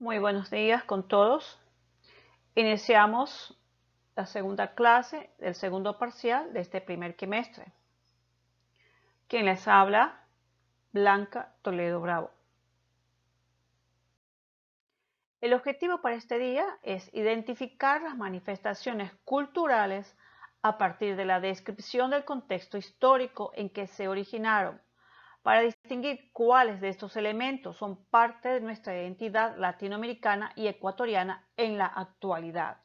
Muy buenos días con todos. Iniciamos la segunda clase del segundo parcial de este primer trimestre. Quien les habla, Blanca Toledo Bravo. El objetivo para este día es identificar las manifestaciones culturales a partir de la descripción del contexto histórico en que se originaron, para distinguir cuáles de estos elementos son parte de nuestra identidad latinoamericana y ecuatoriana en la actualidad.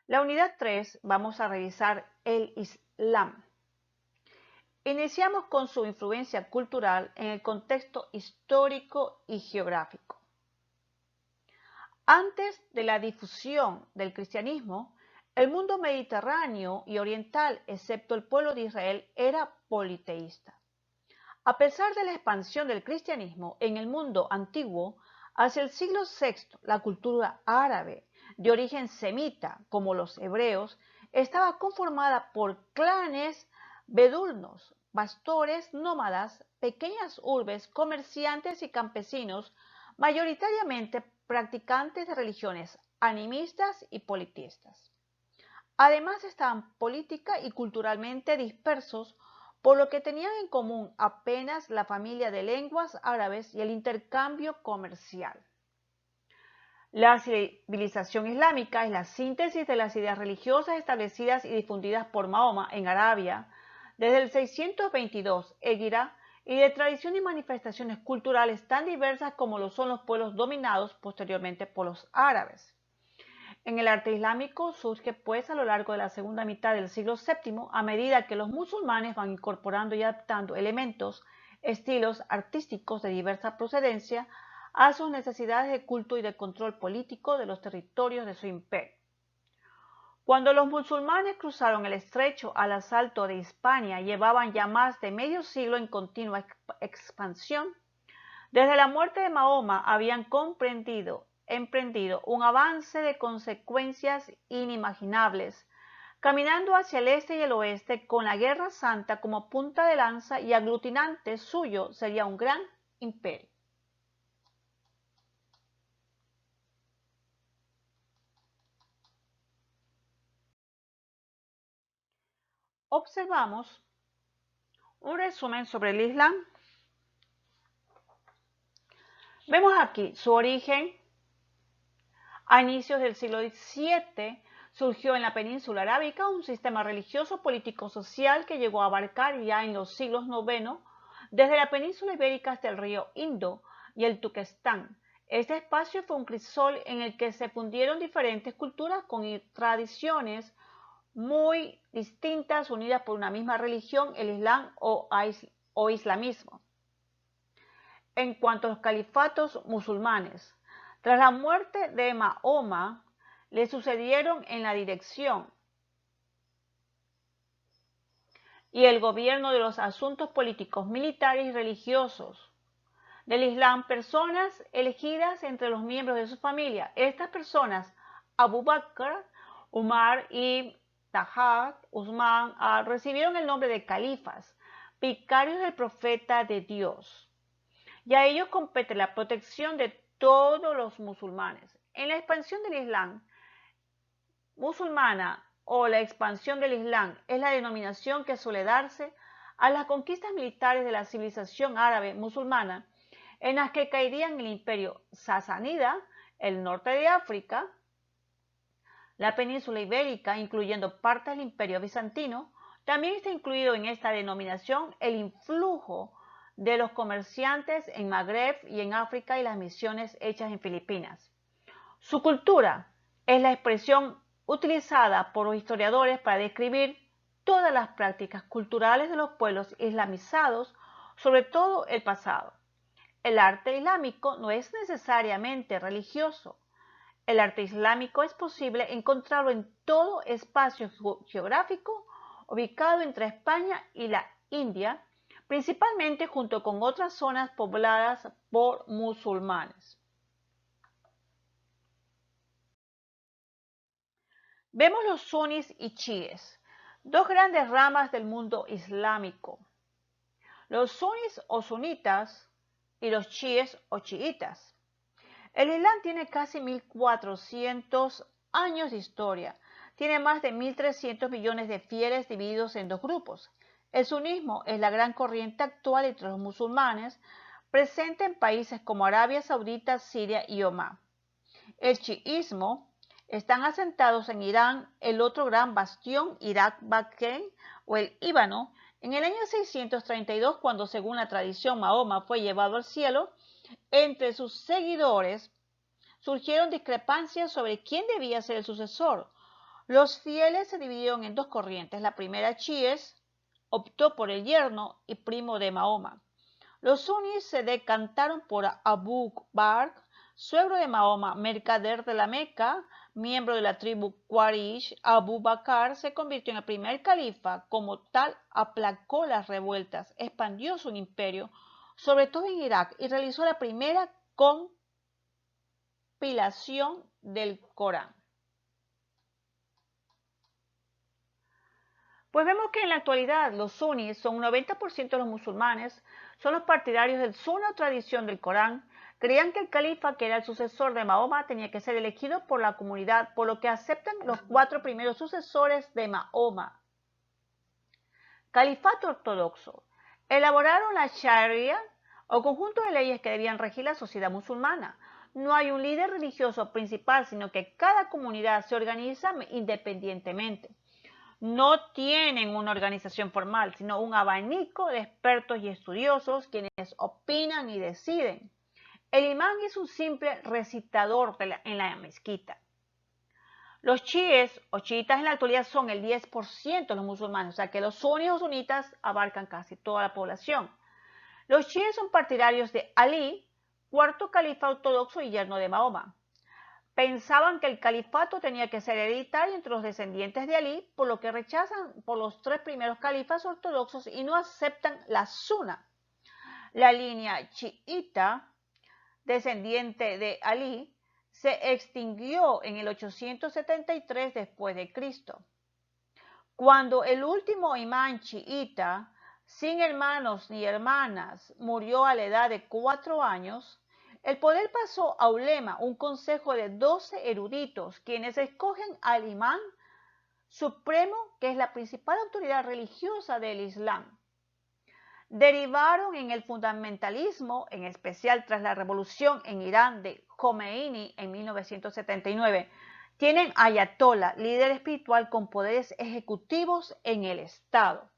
La unidad 3 vamos a revisar el Islam. Iniciamos con su influencia cultural en el contexto histórico y geográfico. Antes de la difusión del cristianismo, el mundo mediterráneo y oriental, excepto el pueblo de Israel, era politeísta. A pesar de la expansión del cristianismo en el mundo antiguo, hacia el siglo VI, la cultura árabe, de origen semita, como los hebreos, estaba conformada por clanes beduinos, pastores nómadas, pequeñas urbes, comerciantes y campesinos, mayoritariamente practicantes de religiones animistas y politeístas. Además, estaban política y culturalmente dispersos, por lo que tenían en común apenas la familia de lenguas árabes y el intercambio comercial. La civilización islámica es la síntesis de las ideas religiosas establecidas y difundidas por Mahoma en Arabia desde el 622 Égira y de tradiciones y manifestaciones culturales tan diversas como lo son los pueblos dominados posteriormente por los árabes. En el arte islámico surge pues a lo largo de la segunda mitad del siglo VII, a medida que los musulmanes van incorporando y adaptando elementos, estilos artísticos de diversa procedencia a sus necesidades de culto y de control político de los territorios de su imperio. Cuando los musulmanes cruzaron el estrecho al asalto de Hispania, llevaban ya más de medio siglo en continua expansión. Desde la muerte de Mahoma habían emprendido un avance de consecuencias inimaginables, caminando hacia el este y el oeste con la Guerra Santa como punta de lanza, y aglutinante suyo sería un gran imperio. Observamos un resumen sobre el Islam. Vemos aquí su origen. A inicios del siglo XVII surgió en la península arábica un sistema religioso político-social que llegó a abarcar ya en los siglos IX desde la península ibérica hasta el río Indo y el Turquestán. Este espacio fue un crisol en el que se fundieron diferentes culturas con tradiciones muy distintas, unidas por una misma religión, el Islam o islamismo. En cuanto a los califatos musulmanes, tras la muerte de Mahoma, le sucedieron en la dirección y el gobierno de los asuntos políticos, militares y religiosos del Islam personas elegidas entre los miembros de su familia. Estas personas, Abu Bakr, Umar y Tahad, Usman, recibieron el nombre de califas, vicarios del profeta de Dios. Y a ellos compete la protección de todos los musulmanes. En la expansión del Islam musulmana o la expansión del Islam es la denominación que suele darse a las conquistas militares de la civilización árabe musulmana, en las que caerían el imperio sasánida, el norte de África, la península ibérica, incluyendo parte del imperio bizantino. También está incluido en esta denominación el influjo de los comerciantes en Magreb y en África y las misiones hechas en Filipinas. Su cultura es la expresión utilizada por los historiadores para describir todas las prácticas culturales de los pueblos islamizados, sobre todo el pasado. El arte islámico no es necesariamente religioso. El arte islámico es posible encontrarlo en todo espacio geográfico ubicado entre España y la India, principalmente junto con otras zonas pobladas por musulmanes. Vemos los suníes y chiíes, dos grandes ramas del mundo islámico. Los suníes o sunitas y los chiíes o chiitas. El Islam tiene casi 1400 años de historia. Tiene más de 1300 millones de fieles divididos en dos grupos. El sunismo es la gran corriente actual entre los musulmanes, presente en países como Arabia Saudita, Siria y Omán. El chiismo están asentados en Irán, el otro gran bastión, Irak, Bagdad o el Líbano. En el año 632, cuando según la tradición Mahoma fue llevado al cielo, entre sus seguidores surgieron discrepancias sobre quién debía ser el sucesor. Los fieles se dividieron en dos corrientes. La primera, chiíes, optó por el yerno y primo de Mahoma. Los suníes se decantaron por Abu Bakr, suegro de Mahoma, mercader de la Meca, miembro de la tribu Quraysh. Abu Bakr se convirtió en el primer califa. Como tal, aplacó las revueltas, expandió su imperio, sobre todo en Irak, y realizó la primera compilación del Corán. Pues vemos que en la actualidad los suníes son un 90% de los musulmanes, son los partidarios del Sunna o tradición del Corán, creían que el califa, que era el sucesor de Mahoma, tenía que ser elegido por la comunidad, por lo que aceptan los 4 primeros sucesores de Mahoma. Califato ortodoxo. Elaboraron la Sharia o conjunto de leyes que debían regir la sociedad musulmana. No hay un líder religioso principal, sino que cada comunidad se organiza independientemente. No tienen una organización formal, sino un abanico de expertos y estudiosos quienes opinan y deciden. El imán es un simple recitador en la mezquita. Los chiíes o chiitas en la actualidad son el 10% de los musulmanes, o sea que los suníes o sunitas abarcan casi toda la población. Los chiíes son partidarios de Ali, cuarto califa ortodoxo y yerno de Mahoma. Pensaban que el califato tenía que ser hereditario entre los descendientes de Ali, por lo que rechazan por los 3 primeros califas ortodoxos y no aceptan la Sunna. La línea chiita, descendiente de Ali, se extinguió en el 873 después de Cristo. Cuando el último imán chiita, sin hermanos ni hermanas, murió a la edad de 4 años, el poder pasó a ulema, un consejo de 12 eruditos, quienes escogen al imán supremo, que es la principal autoridad religiosa del Islam. Derivaron en el fundamentalismo, en especial tras la revolución en Irán de Khomeini en 1979. Tienen ayatollah, líder espiritual con poderes ejecutivos en el Estado.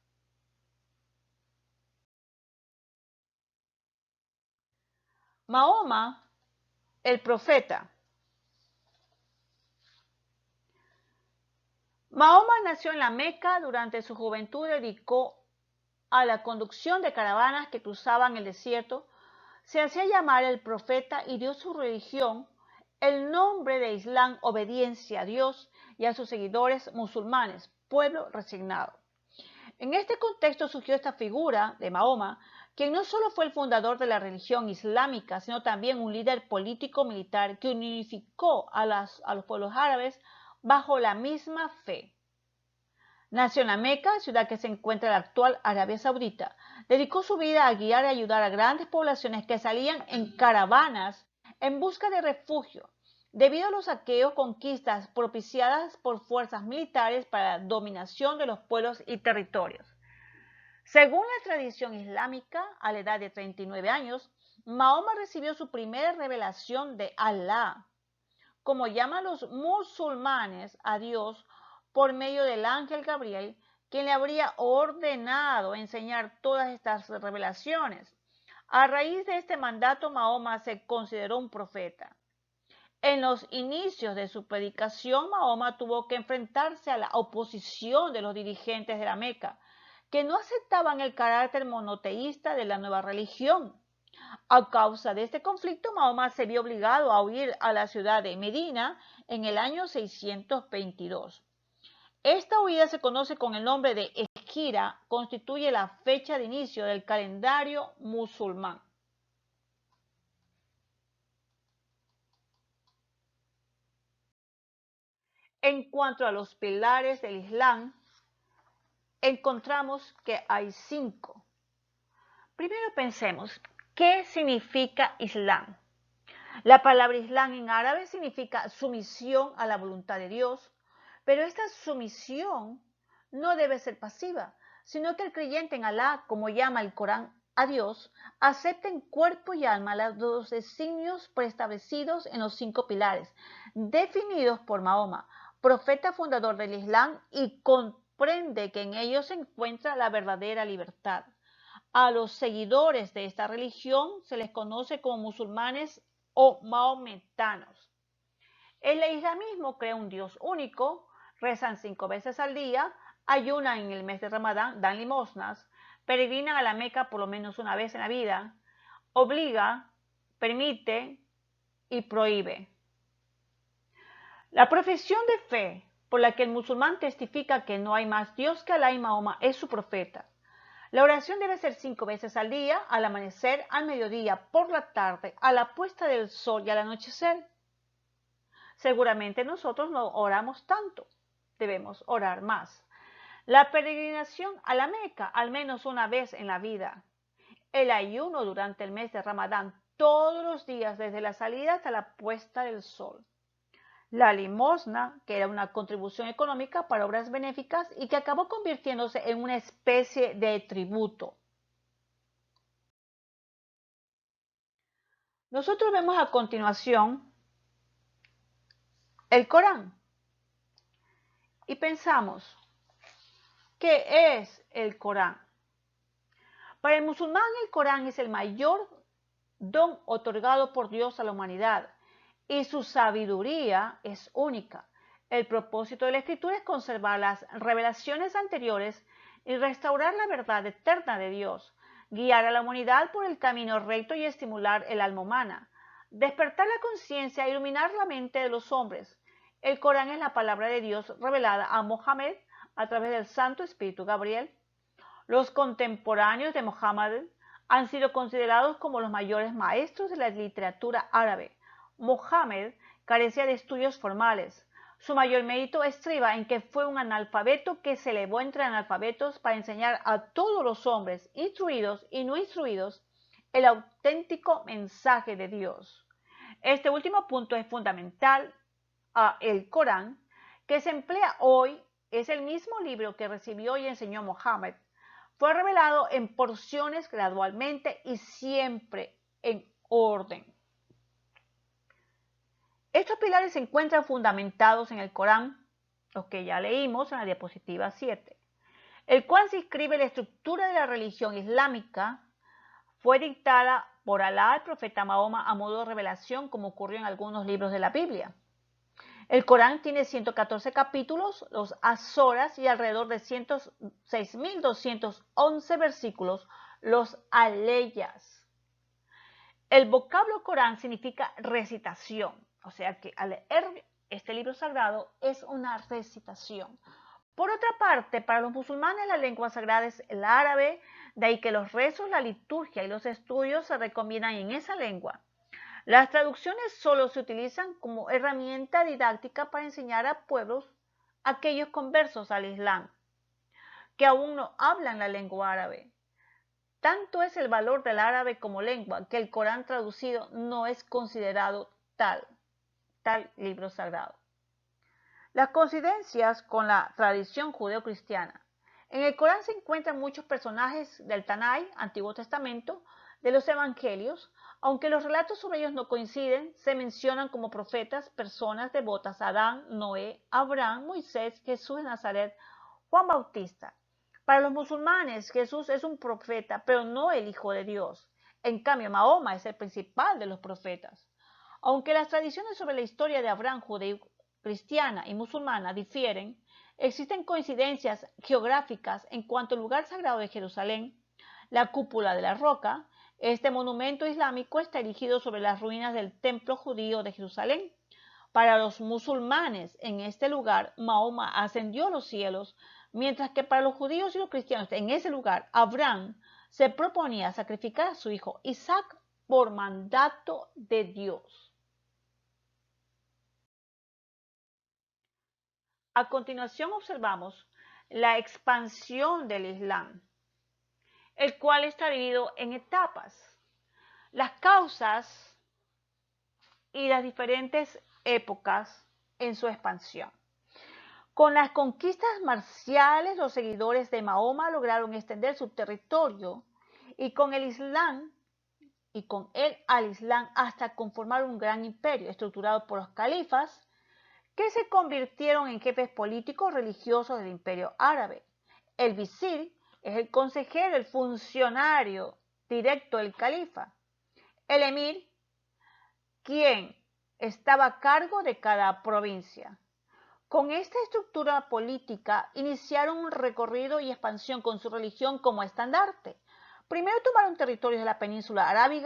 Mahoma, el profeta. Mahoma nació en la Meca. Durante su juventud dedicó a la conducción de caravanas que cruzaban el desierto. Se hacía llamar el profeta y dio su religión el nombre de Islam, obediencia a Dios y a sus seguidores musulmanes, pueblo resignado. En este contexto surgió esta figura de Mahoma, quien no solo fue el fundador de la religión islámica, sino también un líder político-militar que unificó a los pueblos árabes bajo la misma fe. Nació en la Meca, ciudad que se encuentra en la actual Arabia Saudita. Dedicó su vida a guiar y ayudar a grandes poblaciones que salían en caravanas en busca de refugio, debido a los saqueos, conquistas propiciadas por fuerzas militares para la dominación de los pueblos y territorios. Según la tradición islámica, a la edad de 39 años, Mahoma recibió su primera revelación de Alá, como llaman los musulmanes a Dios, por medio del ángel Gabriel, quien le habría ordenado enseñar todas estas revelaciones. A raíz de este mandato, Mahoma se consideró un profeta. En los inicios de su predicación, Mahoma tuvo que enfrentarse a la oposición de los dirigentes de la Meca, que no aceptaban el carácter monoteísta de la nueva religión. A causa de este conflicto, Mahoma se vio obligado a huir a la ciudad de Medina en el año 622. Esta huida se conoce con el nombre de Hejira, constituye la fecha de inicio del calendario musulmán. En cuanto a los pilares del Islam, encontramos que hay 5. Primero pensemos, ¿Qué significa Islam? La palabra Islam en árabe significa sumisión a la voluntad de Dios, pero esta sumisión no debe ser pasiva, sino que el creyente en Alá, como llama el Corán a Dios, acepta en cuerpo y alma los designios preestablecidos en los 5 pilares, definidos por Mahoma, profeta fundador del Islam, y comprende que en ellos se encuentra la verdadera libertad. A los seguidores de esta religión se les conoce como musulmanes o mahometanos. El islamismo cree un Dios único, rezan 5 veces al día, ayunan en el mes de Ramadán, dan limosnas, peregrinan a la Meca por lo menos una vez en la vida, obliga, permite y prohíbe. La profesión de fe por la que el musulmán testifica que no hay más Dios que Alá y Mahoma es su profeta. La oración debe ser 5 veces al día, al amanecer, al mediodía, por la tarde, a la puesta del sol y al anochecer. Seguramente nosotros no oramos tanto, debemos orar más. La peregrinación a la Meca, al menos una vez en la vida. El ayuno durante el mes de Ramadán, todos los días desde la salida hasta la puesta del sol. La limosna, que era una contribución económica para obras benéficas y que acabó convirtiéndose en una especie de tributo. Nosotros vemos a continuación el Corán y pensamos, ¿qué es el Corán? Para el musulmán el Corán es el mayor don otorgado por Dios a la humanidad y su sabiduría es única. El propósito de la escritura es conservar las revelaciones anteriores y restaurar la verdad eterna de Dios, guiar a la humanidad por el camino recto y estimular el alma humana, despertar la conciencia e iluminar la mente de los hombres. El Corán es la palabra de Dios revelada a Mohammed a través del Santo Espíritu Gabriel. Los contemporáneos de Mohammed han sido considerados como los mayores maestros de la literatura árabe. Mohammed carecía de estudios formales. Su mayor mérito estriba en que fue un analfabeto que se elevó entre analfabetos para enseñar a todos los hombres, instruidos y no instruidos, el auténtico mensaje de Dios. Este último punto es fundamental. El Corán, que se emplea hoy, es el mismo libro que recibió y enseñó Mohammed. Fue revelado en porciones gradualmente y siempre en orden. Estos pilares se encuentran fundamentados en el Corán, los que ya leímos en la diapositiva 7, el cual se inscribe la estructura de la religión islámica. Fue dictada por Alá al profeta Mahoma a modo de revelación, como ocurrió en algunos libros de la Biblia. El Corán tiene 114 capítulos, los asoras, y alrededor de 106.211 versículos, los aleyas. El vocablo Corán significa recitación, o sea que al leer este libro sagrado es una recitación. Por otra parte, para los musulmanes la lengua sagrada es el árabe, de ahí que los rezos, la liturgia y los estudios se recomiendan en esa lengua. Las traducciones solo se utilizan como herramienta didáctica para enseñar a pueblos, aquellos conversos al Islam, que aún no hablan la lengua árabe. Tanto es el valor del árabe como lengua que el Corán traducido no es considerado tal libro sagrado. Las coincidencias con la tradición judeocristiana. En el Corán se encuentran muchos personajes del Tanaj, Antiguo Testamento, de los Evangelios. Aunque los relatos sobre ellos no coinciden, se mencionan como profetas personas devotas a Adán, Noé, Abraham, Moisés, Jesús de Nazaret, Juan Bautista. Para los musulmanes, Jesús es un profeta, pero no el Hijo de Dios. En cambio, Mahoma es el principal de los profetas. Aunque las tradiciones sobre la historia de Abraham, judeo-cristiana y musulmana, difieren, existen coincidencias geográficas en cuanto al lugar sagrado de Jerusalén, la cúpula de la roca. Este monumento islámico está erigido sobre las ruinas del templo judío de Jerusalén. Para los musulmanes, en este lugar, Mahoma ascendió a los cielos, mientras que para los judíos y los cristianos, en ese lugar, Abraham se proponía sacrificar a su hijo Isaac por mandato de Dios. A continuación observamos la expansión del Islam, el cual está dividido en etapas. las causas y las diferentes épocas en su expansión. Con las conquistas marciales, los seguidores de Mahoma lograron extender su territorio y con el al Islam hasta conformar un gran imperio estructurado por los califas que se convirtieron en jefes políticos religiosos del imperio árabe. El visir es el consejero, el funcionario directo del califa. El emir, quien estaba a cargo de cada provincia. Con esta estructura política iniciaron un recorrido y expansión con su religión como estandarte. Primero tomaron territorios de la península arábiga,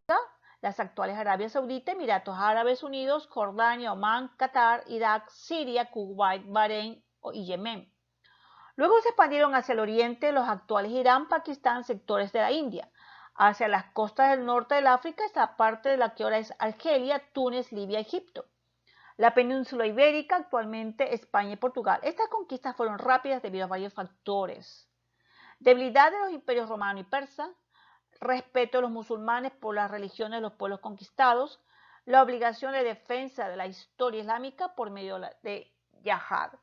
las actuales Arabia Saudita, Emiratos Árabes Unidos, Jordania, Omán, Qatar, Irak, Siria, Kuwait, Bahrein y Yemen. Luego se expandieron hacia el oriente los actuales Irán, Pakistán, sectores de la India. Hacia las costas del norte del África, esta parte de la que ahora es Argelia, Túnez, Libia, Egipto. La península ibérica, actualmente España y Portugal. Estas conquistas fueron rápidas debido a varios factores. Debilidad de los imperios romano y persa, respeto de los musulmanes por las religiones de los pueblos conquistados, la obligación de defensa de la historia islámica por medio de yihad.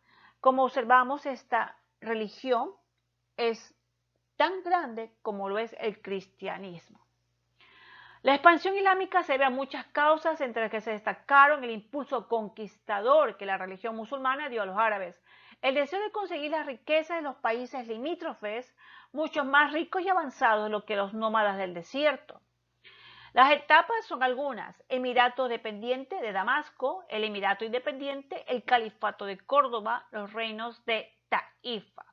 Como observamos, esta religión es tan grande como lo es el cristianismo. La expansión islámica se debe a muchas causas, entre las que se destacaron el impulso conquistador que la religión musulmana dio a los árabes, el deseo de conseguir las riquezas de los países limítrofes, mucho más ricos y avanzados de lo que los nómadas del desierto. Las etapas son algunas: Emirato dependiente de Damasco, el Emirato independiente, el Califato de Córdoba, los reinos de Taifa.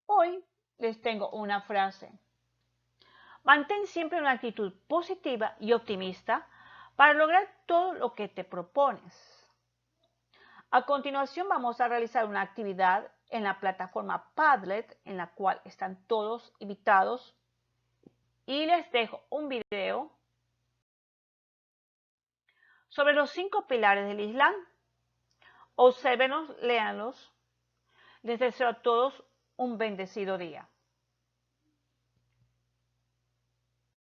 Hoy les tengo una frase. Mantén siempre una actitud positiva y optimista para lograr todo lo que te propones. A continuación vamos a realizar una actividad en la plataforma Padlet, en la cual están todos invitados, y les dejo un video sobre los 5 pilares del Islam. Obsérvenlos, léanlos. Les deseo a todos un bendecido día.